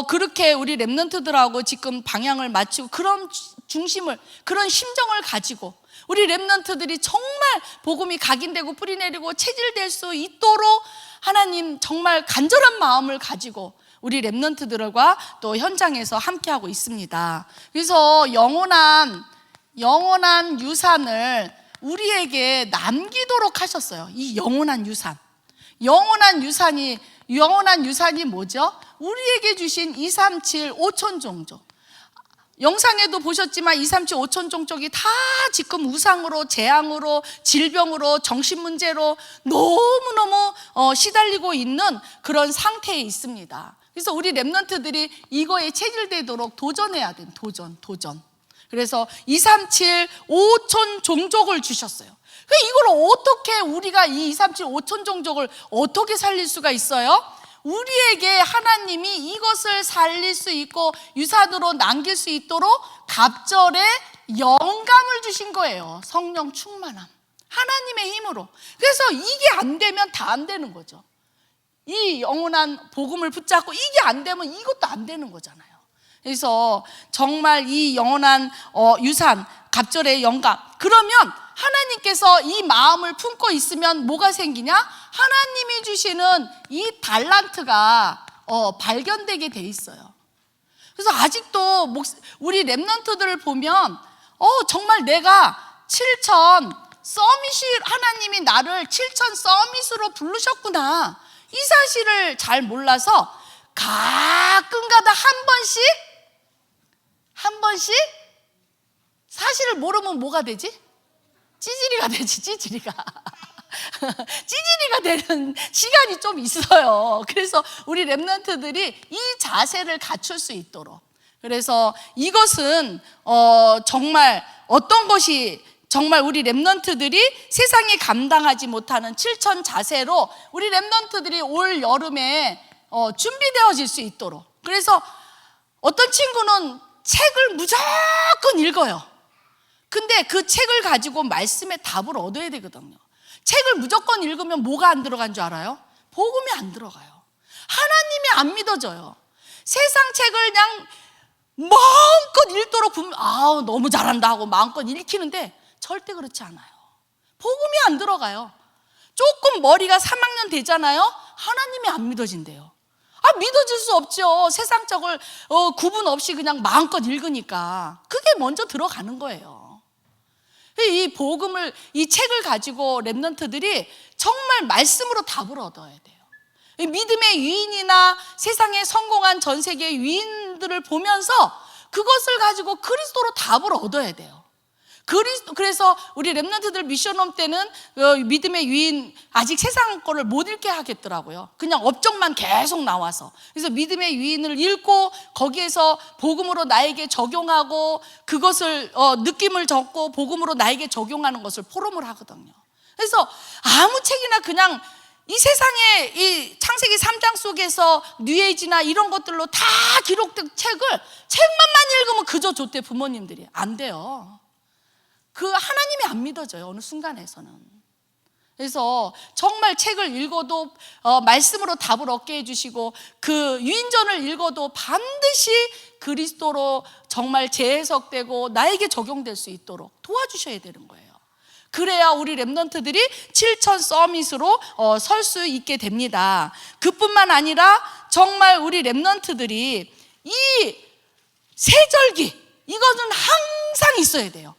그렇게 우리 렘넌트들하고 지금 방향을 맞추고 그런 중심을, 그런 심정을 가지고 우리 렘넌트들이 정말 복음이 각인되고 뿌리내리고 체질될 수 있도록 하나님 정말 간절한 마음을 가지고 우리 렘넌트들과 또 현장에서 함께하고 있습니다. 그래서 영원한 유산을 우리에게 남기도록 하셨어요. 이 영원한 유산. 영원한 유산이 뭐죠? 우리에게 주신 237 5천 종족. 영상에도 보셨지만 237 5천 종족이 다 지금 우상으로, 재앙으로, 질병으로, 정신문제로 너무너무 시달리고 있는 그런 상태에 있습니다. 그래서 우리 렘넌트들이 이거에 체질되도록 도전해야 돼요. 도전. 그래서 237 5천 종족을 주셨어요. 이걸 어떻게 우리가 이 237 5천 종족을 어떻게 살릴 수가 있어요? 우리에게 하나님이 이것을 살릴 수 있고 유산으로 남길 수 있도록 갑절에 영감을 주신 거예요. 성령 충만함, 하나님의 힘으로. 그래서 이게 안 되면 다 안 되는 거죠. 이 영원한 복음을 붙잡고 이게 안 되면 이것도 안 되는 거잖아요. 그래서 정말 이 영원한 유산, 갑절의 영감, 그러면 하나님께서 이 마음을 품고 있으면 뭐가 생기냐? 하나님이 주시는 이 달란트가 발견되게 돼 있어요. 그래서 아직도 우리 렘넌트들을 보면 정말 내가 7천 서밋이, 하나님이 나를 7천 서밋으로 부르셨구나, 이 사실을 잘 몰라서 가끔가다 한 번씩 사실을 모르면 뭐가 되지? 찌질이가 되지. 찌질이가 되는 시간이 좀 있어요. 그래서 우리 렘넌트들이 이 자세를 갖출 수 있도록, 그래서 이것은 정말 어떤 것이 정말 우리 렘넌트들이 세상이 감당하지 못하는 7천 자세로 우리 렘넌트들이 올 여름에 준비되어질 수 있도록. 그래서 어떤 친구는 책을 무조건 읽어요. 근데 그 책을 가지고 말씀의 답을 얻어야 되거든요. 책을 무조건 읽으면 뭐가 안 들어간 줄 알아요? 복음이 안 들어가요. 하나님이 안 믿어져요. 세상 책을 그냥 마음껏 읽도록 너무 잘한다 하고 마음껏 읽히는데 절대 그렇지 않아요. 복음이 안 들어가요. 조금 머리가 3학년 되잖아요. 하나님이 안 믿어진대요. 믿어질 수 없죠. 세상적을 구분 없이 그냥 마음껏 읽으니까. 그게 먼저 들어가는 거예요. 이 복음을, 이 책을 가지고 렘넌트들이 정말 말씀으로 답을 얻어야 돼요. 믿음의 위인이나 세상에 성공한 전 세계 위인들을 보면서 그것을 가지고 그리스도로 답을 얻어야 돼요. 그래서 우리 렘넌트들 미션홈 때는 믿음의 위인 아직 세상 거를 못 읽게 하겠더라고요. 그냥 업적만 계속 나와서. 그래서 믿음의 위인을 읽고 거기에서 복음으로 나에게 적용하고 그것을 느낌을 적고 복음으로 나에게 적용하는 것을 포럼을 하거든요. 그래서 아무 책이나 그냥 이 세상에 이 창세기 3장 속에서 뉴에이지나 이런 것들로 다 기록된 책만 읽으면 그저 좋대. 부모님들이 안 돼요. 하나님이 안 믿어져요, 어느 순간에서는. 그래서 정말 책을 읽어도 말씀으로 답을 얻게 해주시고, 그 유인전을 읽어도 반드시 그리스도로 정말 재해석되고 나에게 적용될 수 있도록 도와주셔야 되는 거예요. 그래야 우리 렘넌트들이 7천 서밋으로 설 수 있게 됩니다. 그뿐만 아니라 정말 우리 렘넌트들이 이 세절기, 이거는 항상 있어야 돼요.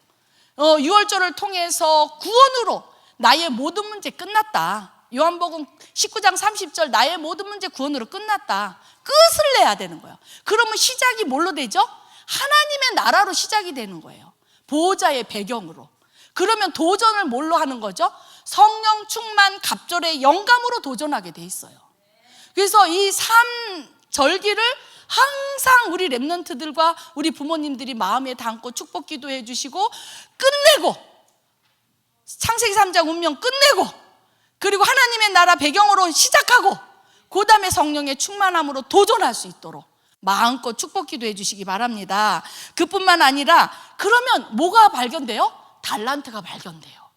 6월절을 통해서 구원으로 나의 모든 문제 끝났다. 요한복음 19장 30절 나의 모든 문제 구원으로 끝났다. 끝을 내야 되는 거예요. 그러면 시작이 뭘로 되죠? 하나님의 나라로 시작이 되는 거예요. 보호자의 배경으로. 그러면 도전을 뭘로 하는 거죠? 성령 충만 갑절의 영감으로 도전하게 돼 있어요. 그래서 이 3절기를 항상 우리 렘넌트들과 우리 부모님들이 마음에 담고 축복 기도해 주시고 끝내고 창세기 3장 운명 끝내고 그리고 하나님의 나라 배경으로 시작하고 그 다음에 성령의 충만함으로 도전할 수 있도록 마음껏 축복 기도해 주시기 바랍니다. 그뿐만 아니라 그러면 뭐가 발견돼요? 달란트가 발견돼요.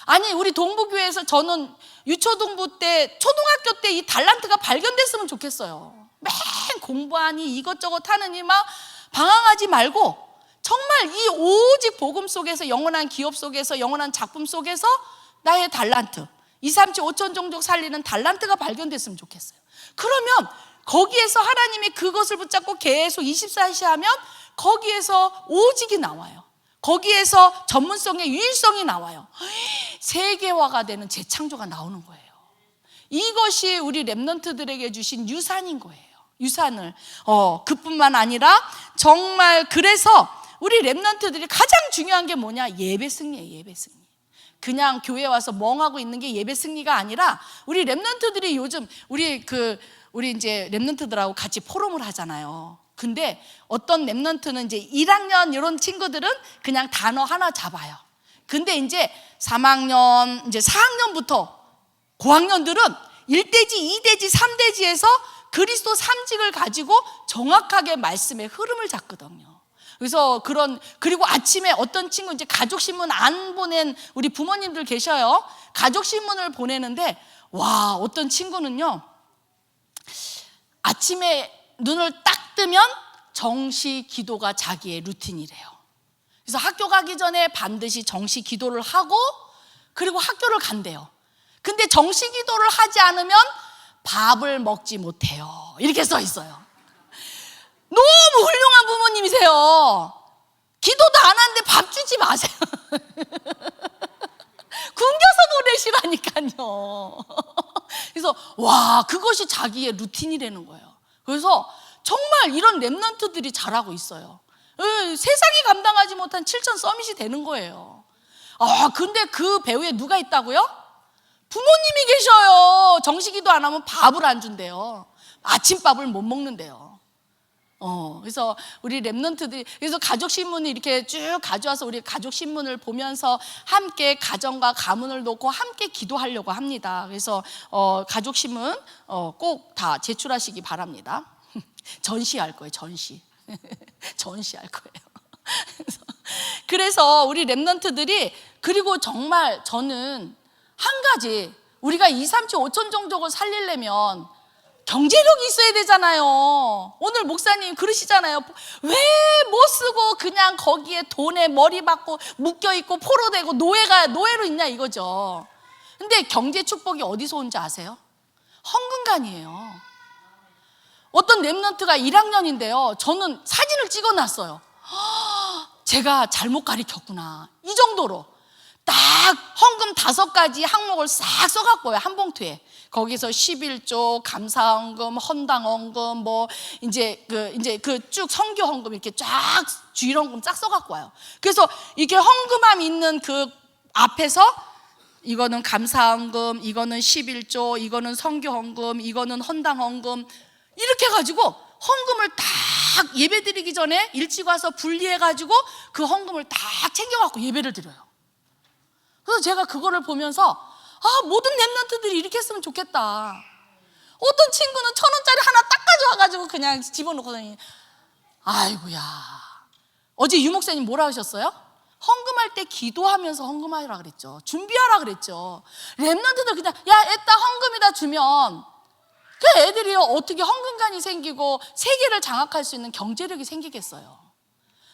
아니 우리 동부교회에서 저는 유초동부 때 초등학교 때 이 달란트가 발견됐으면 좋겠어요. 맨 공부하니 이것저것 하느니 막 방황하지 말고 정말 이 오직 복음 속에서 영원한 기업 속에서 영원한 작품 속에서 나의 달란트 2, 3, 7, 5천 종족 살리는 달란트가 발견됐으면 좋겠어요. 그러면 거기에서 하나님이 그것을 붙잡고 계속 24시 하면 거기에서 오직이 나와요. 거기에서 전문성의 유일성이 나와요. 세계화가 되는 재창조가 나오는 거예요. 이것이 우리 렘넌트들에게 주신 유산인 거예요. 유산을 그뿐만 아니라 정말 그래서 우리 렘넌트들이 가장 중요한 게 뭐냐? 예배 승리예요. 예배 승리. 그냥 교회 와서 멍하고 있는 게 예배 승리가 아니라 우리 렘넌트들이 요즘 우리 이제 렘넌트들하고 같이 포럼을 하잖아요. 근데 어떤 렘넌트는 이제 1학년 이런 친구들은 그냥 단어 하나 잡아요. 근데 이제 3학년, 이제 4학년부터 고학년들은 1대지, 2대지, 3대지에서 그리스도 삼직을 가지고 정확하게 말씀의 흐름을 잡거든요. 그래서 그리고 아침에 어떤 친구 이제 가족신문 안 보낸 우리 부모님들 계셔요. 가족신문을 보내는데 와, 어떤 친구는요. 아침에 눈을 딱 뜨면 정시 기도가 자기의 루틴이래요. 그래서 학교 가기 전에 반드시 정시 기도를 하고 그리고 학교를 간대요. 근데 정시 기도를 하지 않으면 밥을 먹지 못해요. 이렇게 써 있어요. 너무 훌륭한 부모님이세요. 기도도 안 하는데 밥 주지 마세요. 굶겨서 보내시라니까요. 그래서 와, 그것이 자기의 루틴이라는 거예요. 그래서 정말 이런 렘넌트들이 잘하고 있어요. 세상이 감당하지 못한 7천 서밋이 되는 거예요. 근데 그 배후에 누가 있다고요? 부모님이 계셔요. 정시기도 안 하면 밥을 안 준대요. 아침밥을 못 먹는데요. 그래서 우리 렘넌트들이 그래서 가족신문을 이렇게 쭉 가져와서 우리 가족신문을 보면서 함께 가정과 가문을 놓고 함께 기도하려고 합니다. 그래서 가족신문 꼭 다 제출하시기 바랍니다. 전시할 거예요. 전시할 거예요. 그래서 우리 렘넌트들이 그리고 정말 저는 한 가지 우리가 2, 3, 7, 5천 종족을 살리려면 경제력이 있어야 되잖아요. 오늘 목사님 그러시잖아요. 왜 못 쓰고 그냥 거기에 돈에 머리 박고 묶여있고 포로되고 노예로 있냐 이거죠. 근데 경제 축복이 어디서 온지 아세요? 헌금관이에요. 어떤 렘넌트가 1학년인데요. 저는 사진을 찍어놨어요. 제가 잘못 가리켰구나. 이 정도로 딱 헌금 5가지 항목을 싹 써갖고요. 한 봉투에. 거기서 11조, 감사헌금, 헌당헌금, 뭐 이제 그 쭉 선교 헌금 이렇게 쫙 주일 헌금 쫙 써갖고 와요. 그래서 이렇게 헌금함 있는 그 앞에서 이거는 감사헌금, 이거는 11조, 이거는 선교 헌금, 이거는 헌당헌금 이렇게 해가지고 헌금을 딱 예배드리기 전에 일찍 와서 분리해가지고 그 헌금을 딱 챙겨갖고 예배를 드려요. 그래서 제가 그거를 보면서 모든 렘넌트들이 이렇게 했으면 좋겠다. 어떤 친구는 1,000원짜리 하나 딱 가져와가지고 그냥 집어넣거든요. 아이고야. 어제 유 목사님 뭐라 하셨어요? 헌금할 때 기도하면서 헌금하라 그랬죠. 준비하라 그랬죠. 렘넌트들 그냥 야 애따 헌금이다 주면 그 애들이 어떻게 헌금관이 생기고 세계를 장악할 수 있는 경제력이 생기겠어요.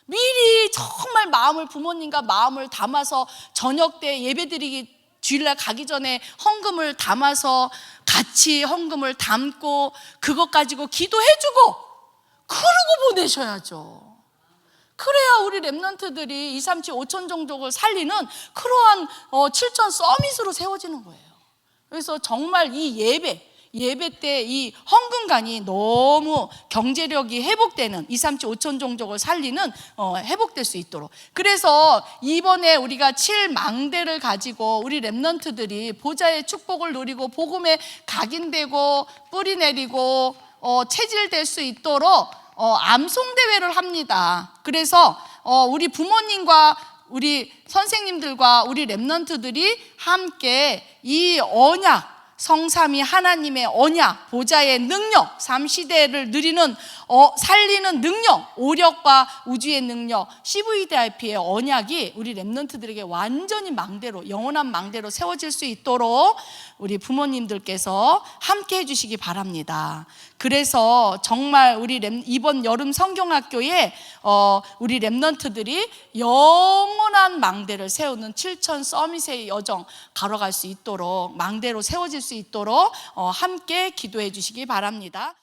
미리 정말 부모님과 마음을 담아서 저녁 때 예배드리기 주일날 가기 전에 헌금을 담아서 같이 헌금을 담고 그것 가지고 기도해주고 그러고 보내셔야죠. 그래야 우리 렘넌트들이 2, 3, 7, 5천 종족을 살리는 그러한 7천 서밋으로 세워지는 거예요. 그래서 정말 이 예배 때 이 헌금관이 너무 경제력이 회복되는 2, 3, 7, 5천 종족을 살리는 회복될 수 있도록. 그래서 이번에 우리가 7망대를 가지고 우리 렘넌트들이 보좌의 축복을 누리고 복음에 각인되고 뿌리 내리고 체질될 수 있도록 암송대회를 합니다. 그래서 우리 부모님과 우리 선생님들과 우리 렘넌트들이 함께 이 언약, 성삼위 하나님의 언약, 보좌의 능력, 삼시대를 누리는 살리는 능력, 오력과 우주의 능력, CVDIP의 언약이 우리 렘넌트들에게 완전히 망대로, 영원한 망대로 세워질 수 있도록 우리 부모님들께서 함께 해주시기 바랍니다. 그래서 정말 우리 이번 여름 성경학교에 우리 렘넌트들이 영원한 망대를 세우는 7천 서밋의 여정 걸어갈 수 있도록, 망대로 세워질 수 있도록 함께 기도해 주시기 바랍니다.